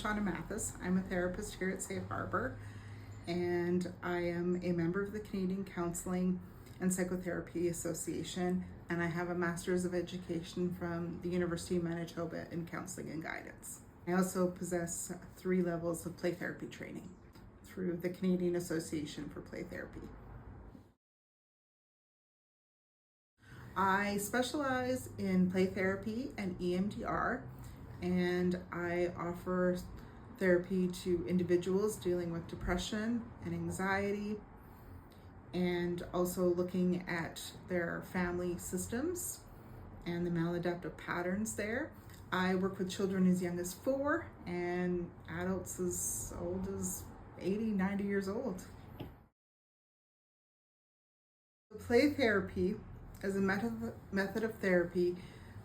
Shawna Matthes. I'm a therapist here at Safe Harbour, and I am a member of the Canadian Counselling and Psychotherapy Association, and I have a Master's of Education from the University of Manitoba in Counselling and Guidance. I also possess 3 levels of play therapy training through the Canadian Association for Play Therapy. I specialize in play therapy and EMDR, and I offer therapy to individuals dealing with depression and anxiety, and also looking at their family systems and the maladaptive patterns there. I work with children as young as 4 and adults as old as 80, 90 years old. Play therapy is a method of therapy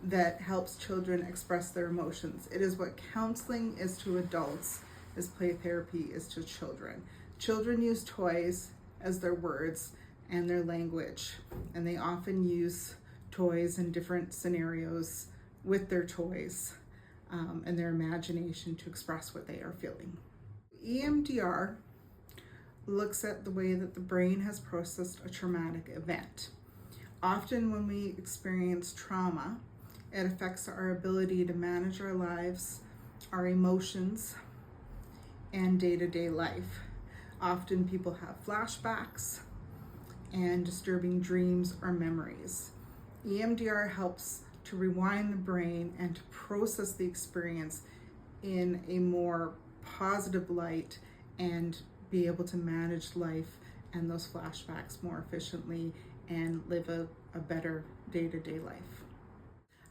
that helps children express their emotions. It is what counseling is to adults, as play therapy is to children. Children use toys as their words and their language, and they often use toys in different scenarios with their toys and their imagination to express what they are feeling. EMDR looks at the way that the brain has processed a traumatic event. Often when we experience trauma, it affects our ability to manage our lives, our emotions, and day-to-day life. Often people have flashbacks and disturbing dreams or memories. EMDR helps to rewind the brain and to process the experience in a more positive light and be able to manage life and those flashbacks more efficiently and live a better day-to-day life.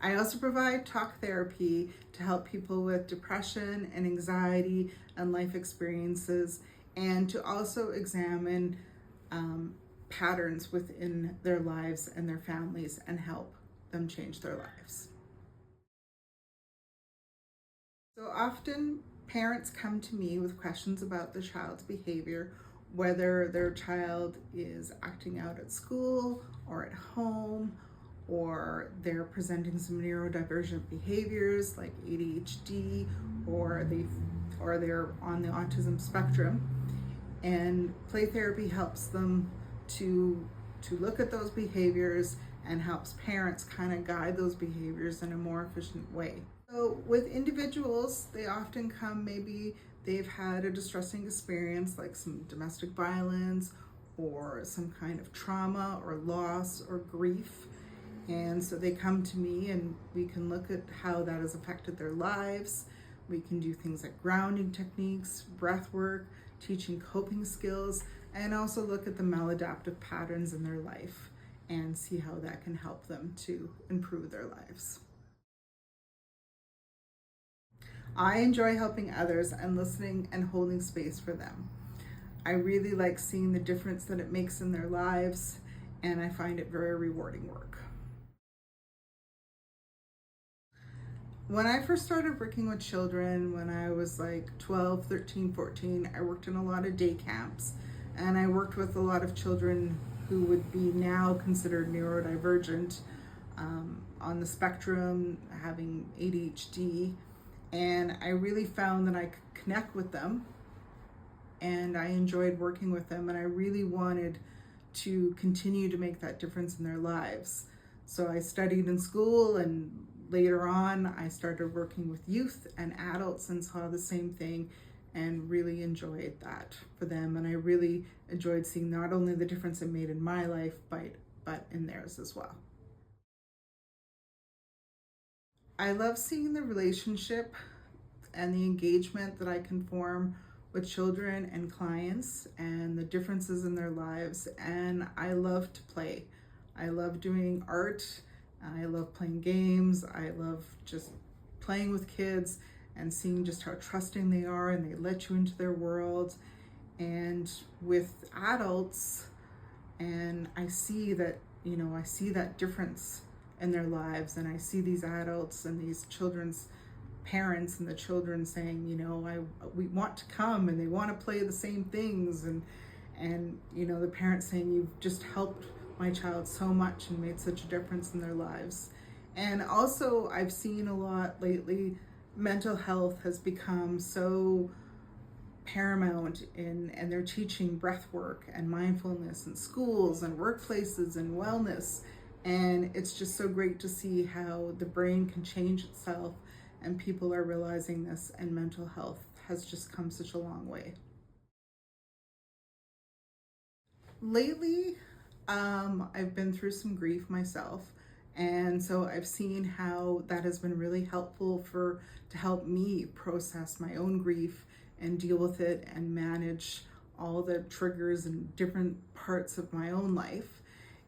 I also provide talk therapy to help people with depression and anxiety and life experiences, and to also examine patterns within their lives and their families and help them change their lives. So often parents come to me with questions about the child's behavior, whether their child is acting out at school or at home, or they're presenting some neurodivergent behaviors like ADHD, or they're on the autism spectrum. And play therapy helps them to look at those behaviors and helps parents kind of guide those behaviors in a more efficient way. So with individuals, they often come, maybe they've had a distressing experience like some domestic violence or some kind of trauma or loss or grief. And so they come to me and we can look at how that has affected their lives. We can do things like grounding techniques, breath work, teaching coping skills, and also look at the maladaptive patterns in their life and see how that can help them to improve their lives. I enjoy helping others and listening and holding space for them. I really like seeing the difference that it makes in their lives, and I find it very rewarding work. When I first started working with children, when I was like 12, 13, 14, I worked in a lot of day camps, and I worked with a lot of children who would be now considered neurodivergent, on the spectrum, having ADHD, and I really found that I could connect with them, and I enjoyed working with them, and I really wanted to continue to make that difference in their lives. So I studied in school, and later on I started working with youth and adults and saw the same thing and really enjoyed that for them. And I really enjoyed seeing not only the difference it made in my life, but in theirs as well. I love seeing the relationship and the engagement that I can form with children and clients and the differences in their lives. And I love to play. I love doing art. I love playing games. I love just playing with kids and seeing just how trusting they are and they let you into their world. And with adults, and I see that, I see that difference in their lives, and I see these adults and these children's parents and the children saying, we want to come and they want to play the same things, and the parents saying, you've just helped my child so much and made such a difference in their lives. And also I've seen a lot lately mental health has become so paramount and they're teaching breath work and mindfulness in schools and workplaces and wellness, and it's just so great to see how the brain can change itself, and people are realizing this, and mental health has just come such a long way. Lately, I've been through some grief myself, and so I've seen how that has been really helpful to help me process my own grief and deal with it and manage all the triggers and different parts of my own life.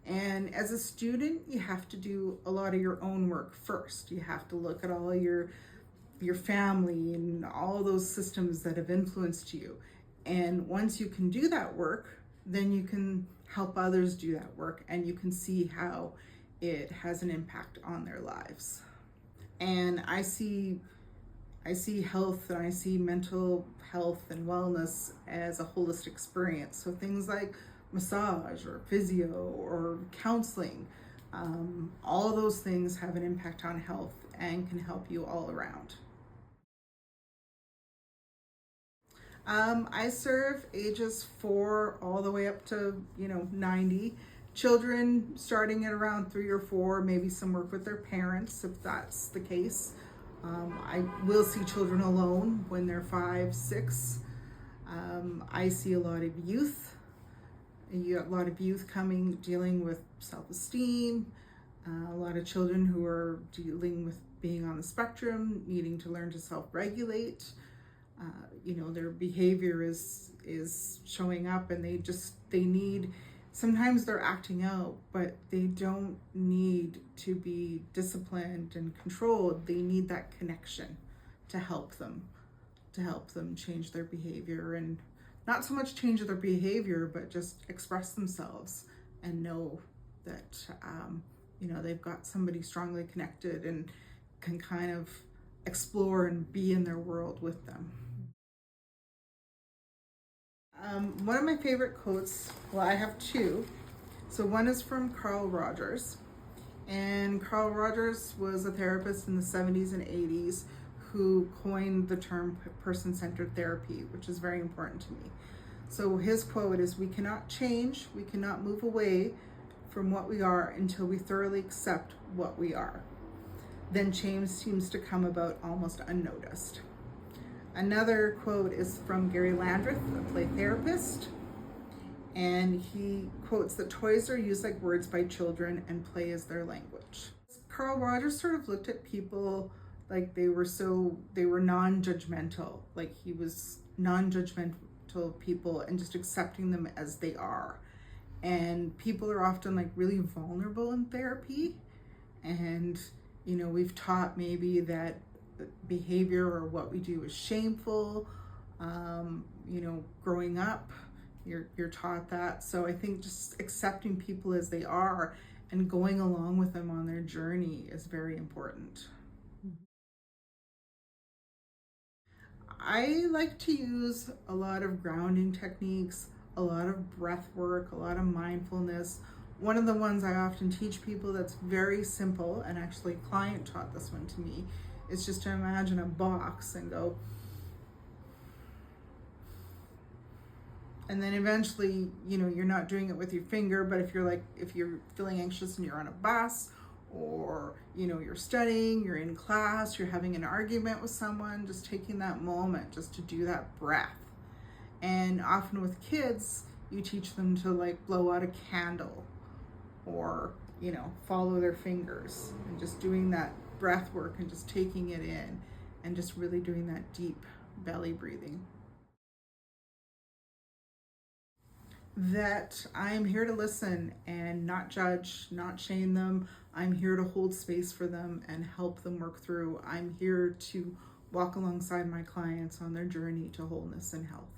And as a student, you have to do a lot of your own work first. You have to look at all your family and all those systems that have influenced you. And once you can do that work, then you can help others do that work, and you can see how it has an impact on their lives. And I see health, and I see mental health and wellness as a holistic experience. So things like massage or physio or counseling, all those things have an impact on health and can help you all around. I serve ages 4 all the way up to 90. Children starting at around 3 or 4, maybe some work with their parents if that's the case. I will see children alone when they're 5, 6. I see a lot of youth. You got a lot of youth dealing with self-esteem, a lot of children who are dealing with being on the spectrum, needing to learn to self-regulate. Their behavior is showing up, and they need, sometimes they're acting out, but they don't need to be disciplined and controlled. They need that connection to help them change their behavior, and not so much change their behavior, but just express themselves and know that, they've got somebody strongly connected and can kind of explore and be in their world with them. One of my favorite quotes, well, I have 2. So one is from Carl Rogers. And Carl Rogers was a therapist in the 70s and 80s who coined the term person-centered therapy, which is very important to me. So his quote is, "We cannot change, we cannot move away from what we are until we thoroughly accept what we are. Then change seems to come about almost unnoticed." Another quote is from Gary Landreth, a play therapist, and he quotes that toys are used like words by children and play is their language. Carl Rogers sort of looked at people like they were non-judgmental, like he was non-judgmental people and just accepting them as they are. And people are often like really vulnerable in therapy, and we've taught maybe that behavior or what we do is shameful. Growing up, you're taught that. So I think just accepting people as they are and going along with them on their journey is very important. I like to use a lot of grounding techniques, a lot of breath work, a lot of mindfulness. One of the ones I often teach people that's very simple, and actually a client taught this one to me, is just to imagine a box and go, and then eventually, you're not doing it with your finger, but if you're feeling anxious and you're on a bus, or you're studying, you're in class, you're having an argument with someone, just taking that moment just to do that breath. And often with kids, you teach them to like blow out a candle, or follow their fingers, and just doing that breath work and just taking it in and just really doing that deep belly breathing. That I'm here to listen and not judge, not shame them. I'm here to hold space for them and help them work through. I'm here to walk alongside my clients on their journey to wholeness and health.